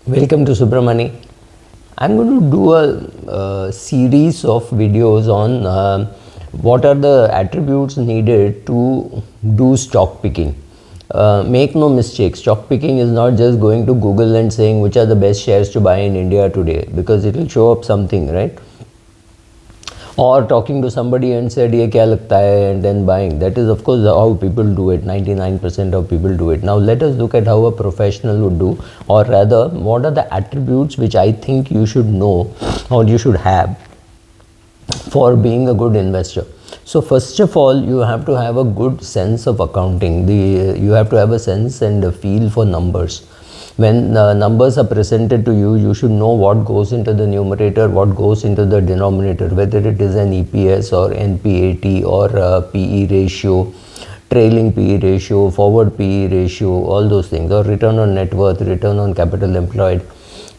Welcome to Subramani. I'm going to do a series of videos on what are the attributes needed to do stock picking. Make no mistake, stock picking is not just going to Google and saying which are the best shares to buy in India today, because it will show up something, right? Or talking to somebody and said ye kya lagta hai, and then buying. That is of course how people do it. 99% of people do it. Now let us look at how a professional would do, or rather what are the attributes which I think you should know or you should have for being a good investor. So first of all, you have to have a good sense of accounting. You have to have a sense and a feel for numbers. When numbers are presented to you, you should know what goes into the numerator, what goes into the denominator, whether it is an EPS or NPAT or PE ratio, trailing PE ratio, forward PE ratio, all those things, or return on net worth, return on capital employed.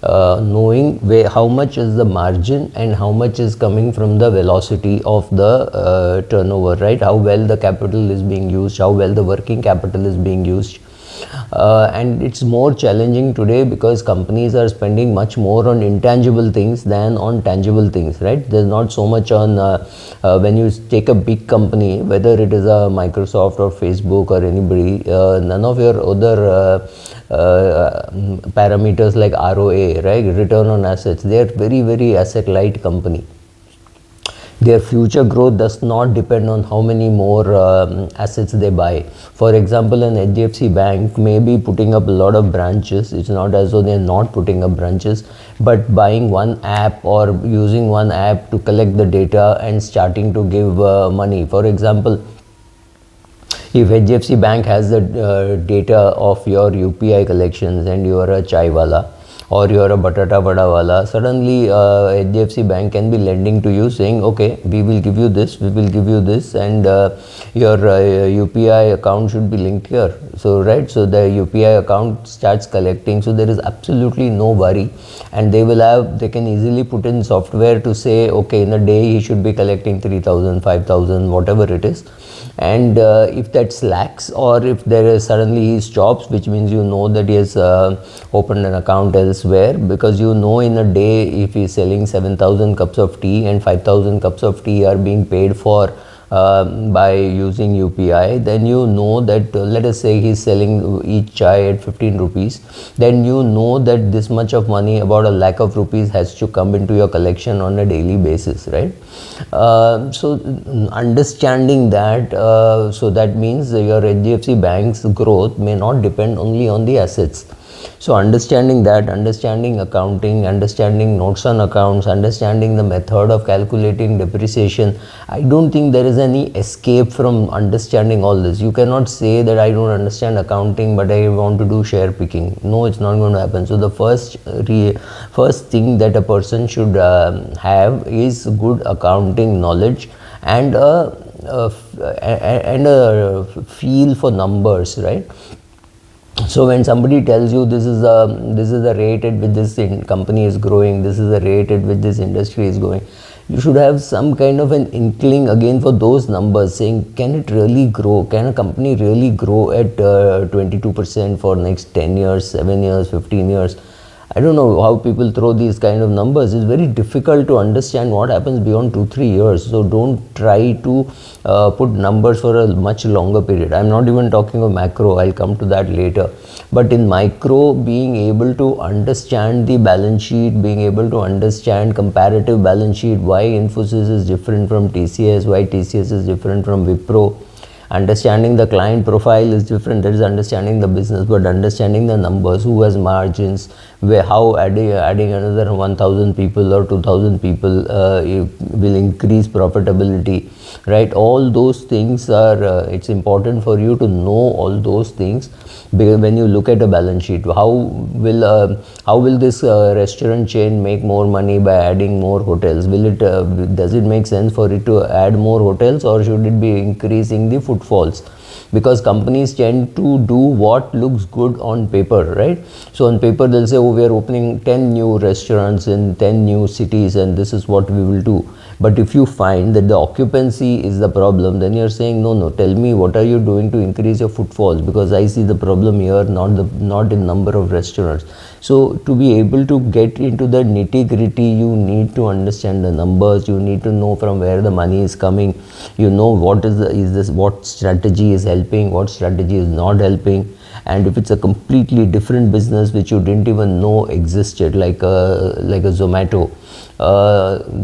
Knowing how much is the margin and how much is coming from the velocity of the turnover, right? How well the capital is being used, how well the working capital is being used. And it's more challenging today because companies are spending much more on intangible things than on tangible things, right? There's not so much on when you take a big company, whether it is a Microsoft or Facebook or anybody, none of your other parameters like ROA, right, return on assets, they are very asset light company. Their future growth does not depend on how many more assets they buy. For example, an HDFC Bank may be putting up a lot of branches. It's not as though they're not putting up branches, but buying one app or using one app to collect the data and starting to give money. For example, if HDFC Bank has the data of your UPI collections and you are a chai wala or you are a batata vada wala, suddenly HDFC Bank can be lending to you saying, okay, we will give you this, we will give you this, and your UPI account should be linked here. So, right, so the UPI account starts collecting, so there is absolutely no worry, and they can easily put in software to say, okay, in a day he should be collecting 3,000, 5,000, whatever it is. And if that slacks, or if there is suddenly he stops, which means you know that he has opened an account elsewhere, because you know in a day if he is selling 7,000 cups of tea and 5,000 cups of tea are being paid for by using UPI, then you know that let us say he's selling each chai at 15 rupees, then you know that this much of money, about 1 lakh of rupees, has to come into your collection on a daily basis, right? So understanding that, so that means your HDFC Bank's growth may not depend only on the assets. So understanding that, understanding accounting, understanding notes on accounts, understanding the method of calculating depreciation, I don't think there is any escape from understanding all this. You cannot say that I don't understand accounting but I want to do share picking. No, it's not going to happen. So the first thing that a person should have is good accounting knowledge and a feel for numbers, right? So when somebody tells you this is the rate at which this company is growing, this is the rate at which this industry is going, you should have some kind of an inkling again for those numbers, saying, can it really grow? Can a company really grow at 22% for next 10 years, 7 years, 15 years? I don't know how people throw these kind of numbers. It's very difficult to understand what happens beyond 2-3 years. So don't try to put numbers for a much longer period. I'm not even talking of macro. I'll come to that later. But in micro, being able to understand the balance sheet, being able to understand comparative balance sheet, why Infosys is different from TCS, why TCS is different from Wipro. Understanding the client profile is different. That is understanding the business, but understanding the numbers, who has margins, how adding another 1,000 people or 2,000 people will increase profitability, right? All those things are, it's important for you to know all those things. When you look at a balance sheet, how will this restaurant chain make more money by adding more hotels? Does it make sense for it to add more hotels, or should it be increasing the footfalls? Because companies tend to do what looks good on paper, right? So on paper they'll say, oh, we are opening 10 new restaurants in 10 new cities and this is what we will do. But if you find that the occupancy is the problem, then you're saying, no, tell me what are you doing to increase your footfalls, because I see the problem here, not in number of restaurants. So to be able to get into the nitty-gritty, you need to understand the numbers, you need to know from where the money is coming, you know what what strategy is helping, what strategy is not helping. And if it's a completely different business which you didn't even know existed, like a Zomato,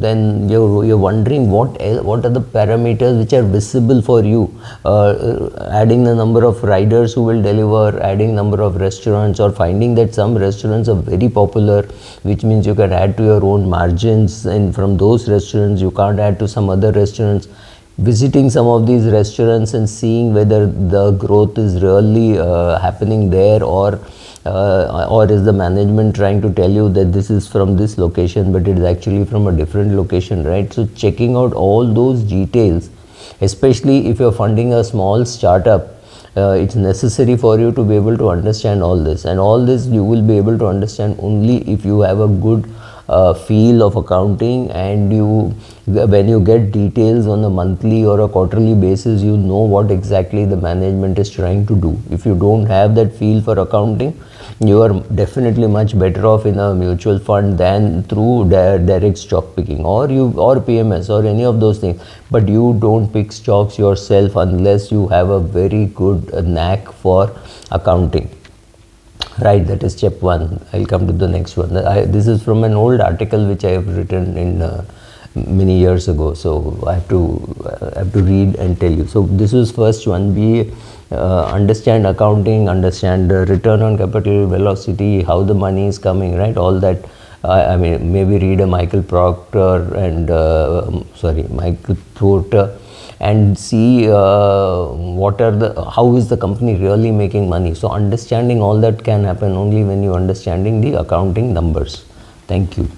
then you're wondering what are the parameters which are visible for you. Adding the number of riders who will deliver, adding number of restaurants, or finding that some restaurants are very popular, which means you can add to your own margins, and from those restaurants you can't add to some other restaurants. Visiting some of these restaurants and seeing whether the growth is really happening there, or is the management trying to tell you that this is from this location but it is actually from a different location, right? So checking out all those details, especially if you're funding a small startup, it's necessary for you to be able to understand all this. And all this you will be able to understand only if you have a good feel of accounting, and when you get details on a monthly or a quarterly basis, you know what exactly the management is trying to do. If you don't have that feel for accounting, you are definitely much better off in a mutual fund than through direct stock picking, or PMS or any of those things. But you don't pick stocks yourself unless you have a very good knack for accounting. Right, that is step one. I'll come to the next one. This is from an old article which I have written in many years ago, so I have to read and tell you. So this was first one. Understand accounting, understand the return on capital, velocity, how the money is coming, right? All that. I mean, maybe read a Michael Porter, and see how is the company really making money. So understanding all that can happen only when you understanding the accounting numbers. Thank you.